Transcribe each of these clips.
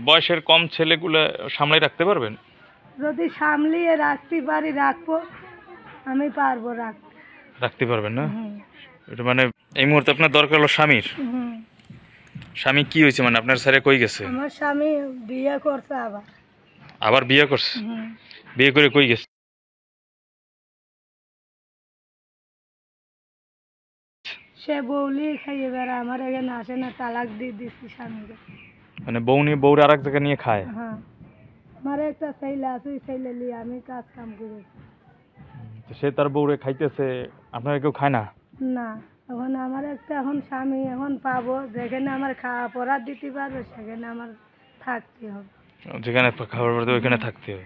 বয়সের কম ছেলেগুলো সামলাই রাখতে পারবেন? যদি সামলিয়ে রাখতে পারি রাখবো, আমি পারবো রাখতে পারবেন না? এটা মানে এই মুহূর্তে আপনার দরকার হলো স্বামীর। স্বামী কি হয়েছে, মানে আপনার ছেড়ে কই গেছে? আমার স্বামী বিয়ে করছে আবার বিয়ে করছে? বিয়ে করে কই গেছে? সে বউলি খাইয়ে বেড়া, আমার এখানে আসে না, তালাক দিয়ে দিচ্ছি স্বামীকে। মানে বউ নিয়ে বউর আর এক জায়গায় নিয়ে খায়? হ্যাঁ, আমার একটা ছেলে আছে, ওই ছেলে নিয়ে আমি কাজ কাম করি। সে তার বউরে খাইতেছে, আপনারা কেউ খায় না? না, এখন আমার একটা এখন স্বামী এখন পাবো, যেখানে আমার খাওয়া পড়া দিতে পারবে সেখানে আমার থাকতে হবে। যেখানে খাবার পড়তে ওইখানে থাকতে হবে,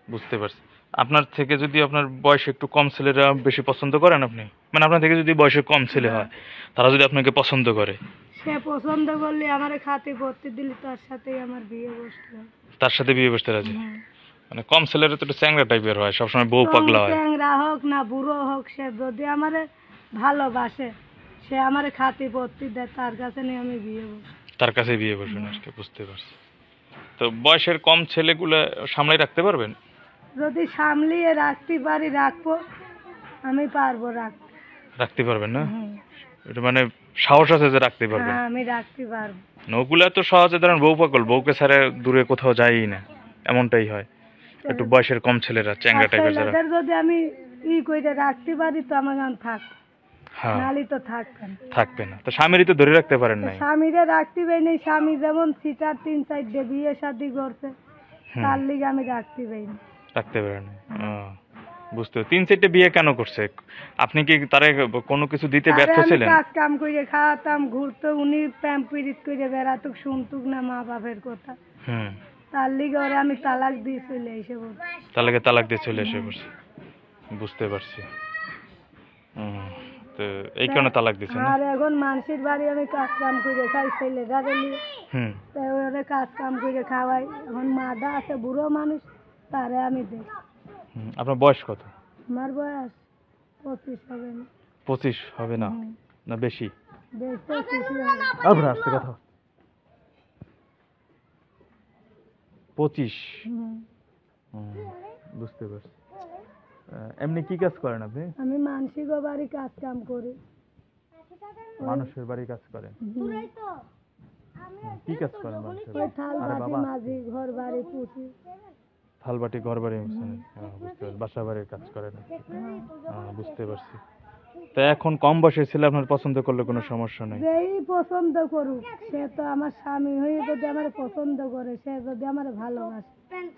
বুঝতে পারছি। আপনার থেকে যদি আপনার বয়স একটু কম ছেলেরা বেশি পছন্দ করেন আপনি, মানে আপনার থেকে যদি বয়সে কম ছেলে হয় তারা যদি আপনাকে পছন্দ করে, সে পছন্দ করলে আমার খাতে ভর্তি দিলে তার সাথেই আমার বিয়ে বসতে হবে। তার সাথে বিয়ে বসতে রাজি? মানে কম ছেলেরা তো একটু চ্যাংরা টাইপের হয়, সবসময় বউ পাগলা হয়। চ্যাংরা হোক না বুড়ো হোক, সে যদি আমার ভালোবাসে, সে আমার খাতে ভর্তি দেয়, তার কাছে নিয়ে আমি বিয়ে বসি। তার কাছে বিয়ে বসবেন আর কি, বুঝতে পারছি। তো বয়সের কম ছেলেগুলো সামলাই রাখতে পারবেন? যদি সামলিয়ে রাখতে পারি রাখবো, আমি পারবো রাখতে পারবেন না? এটা মানে সাহস আছে যে রাখতে পারবেন? হ্যাঁ, আমি রাখতে পারবো। ওগুলা তো সহজে ধরেন বউ পাগল, বউকে ছাড়া দূরে কোথাও যায়ই না, এমনটাই হয়। একটু বয়সের কম ছেলেরা চ্যাংরা টাইপের যারা, যদি আমি করে রাখতে পারি তো আমার গান থাক, নালি তো থাকবে না। তো স্বামীরই তো ধরে রাখতে পারেন নাই? স্বামীরে রাখতে পারি নাই, স্বামী যেমন সিটার 3-4 বিয়ে শাদী করছে, তার লিগে আমি রাখতে পারি না। রাখতে পারেন? বুঝতে, 3-4 বিয়ে কেন করছে? আপনি কি তারে কোনো কিছু দিতে ব্যর্থ ছিলেন? কাজ কাম করে খাওয়াতাম, ঘুরতো, উনি প্রেম পীড়িত করে বেড়াতুক, শুনতুক না মা বাপের কথা, তার লিগে ওরে আমি তালাক দিয়ে চলে এসে বলছি। তালাক দিয়ে চলে এসে বলছি, বুঝতে পারছি। তো এই কারণে তালাক দিয়েছেন? আর এখন মানুষের বাড়ি আমি কাজ কাম করে খাই, ছেলেরা নিয়ে ওরে কাজ কাম করে খাওয়াই। এখন মাদা আছে, বুড়ো মানুষ, তারে আমি দেই। আপনার বয়স কত? আমার বয়স 25 হবে না। 25 হবে না? না বেশি? 25? বুঝতে পারছি। এমনি কি কাজ করেন আপনি? আমি মানসিক বাড়ি কাজ কাম করি। মানুষের বাড়ি কাজ করেন? কি কাজ করেন মানুষের বাড়ি? থালবাটি মাঝি, ঘর বাড়ি পুষি। থালবাটি ঘর বাড়ি মুছেন? বুঝতে পারছি, বাসা বাড়ির কাজ করেন। বুঝতে পারছি। তা এখন কম বয়সের ছেলে আপনার পছন্দ করলে কোনো সমস্যা নেই? যেই পছন্দ করুক, সে তো আমার স্বামী হয়ে যদি আমার পছন্দ করে, সে যদি আমার ভালোবাসে,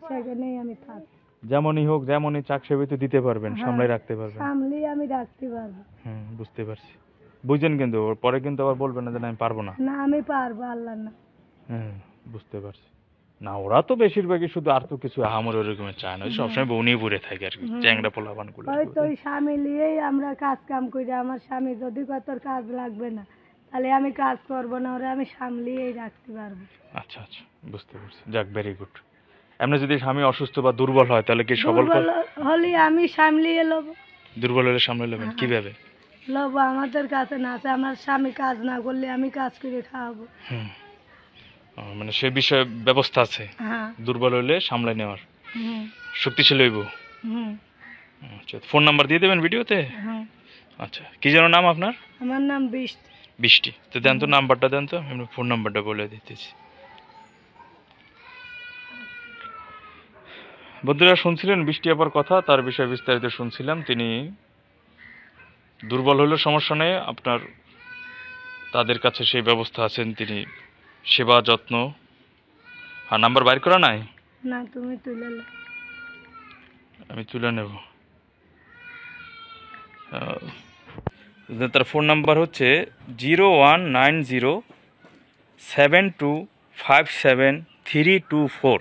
সেখানেই আমি থাকি। যেমনই হোক, যেমনই চাক সেবই তো দিতে পারবেন, সামলাই রাখতে পারবেন? সামলাই আমি রাখতে পারবো। বুঝতে পারছি। বুঝেন, কিন্তু পরে কিন্তু আবার বলবেন না যে আমি পারবো না। না, আমি পারবো, আল্লাহ না। বুঝতে পারছি। না, ওরা তো বেশিরভাগই শুধু আর তো কিছু আহামরি ওরকমের চায় না, সবসময় বউ নিয়ে পড়ে থাকে আর কি, চ্যাংড়া পোলাপান গুলো। হয়তো ওই স্বামী নিয়েই আমরা কাজ কাম করি। আমার স্বামী যদি কয় তোর কাজ লাগবে না, তাহলে আমি কাজ করবো না, ওরা আমি সামলিয়েই রাখতে পারবো। আচ্ছা আচ্ছা, বুঝতে পারছি। যাক, ভেরি গুড। এমনি যদি স্বামী অসুস্থ বা দুর্বল হয় তাহলে কি সবল হলে আমি সামলিয়ে লব? দুর্বল হলে সামলে নেবেন কিভাবে? লব আমাদের কাছে না আছে, আমার স্বামী কাজ না করলে আমি কাজ করে খাওয়াবো। মানে সে বিষয়ে ব্যবস্থা আছে? দুর্বল হলে সামলাই নেওয়ার, শক্তিশালী হইব। আচ্ছা, ফোন নাম্বার দিয়ে দেবেন ভিডিওতে? আচ্ছা, কি যেন নাম আপনার? আমার নাম বৃষ্টি। তো দেন তো নাম্বারটা, দেন তো, আমি ফোন নাম্বারটা বলে দিতেছি। বন্ধুরা, শুনছিলেন বৃষ্টি আপার কথা, তার বিষয়ে বিস্তারিত শুনছিলাম। তিনি দুর্বল হলেও সমস্যা নেই, আপনার তাদের কাছে সেই ব্যবস্থা আছেন, তিনি সেবা যত্ন। আর নাম্বার বাইর করা নাই? না, তুমি তুলে নাও। আমি তুলে নেব। তার ফোন নাম্বার হচ্ছে 01907257324।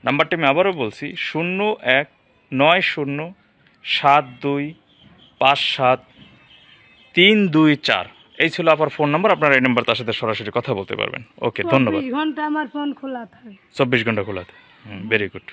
নাম্বারটা আমি আবারও বলছি, 019072573324। এই ছিল আপনার ফোন নাম্বার। আপনার এই নাম্বার তার সাথে সরাসরি কথা বলতে পারবেন। ওকে, ধন্যবাদ। 24 ঘন্টা আমার ফোন খোলা থাকে। 24 ঘন্টা খোলা থাকে। Very good.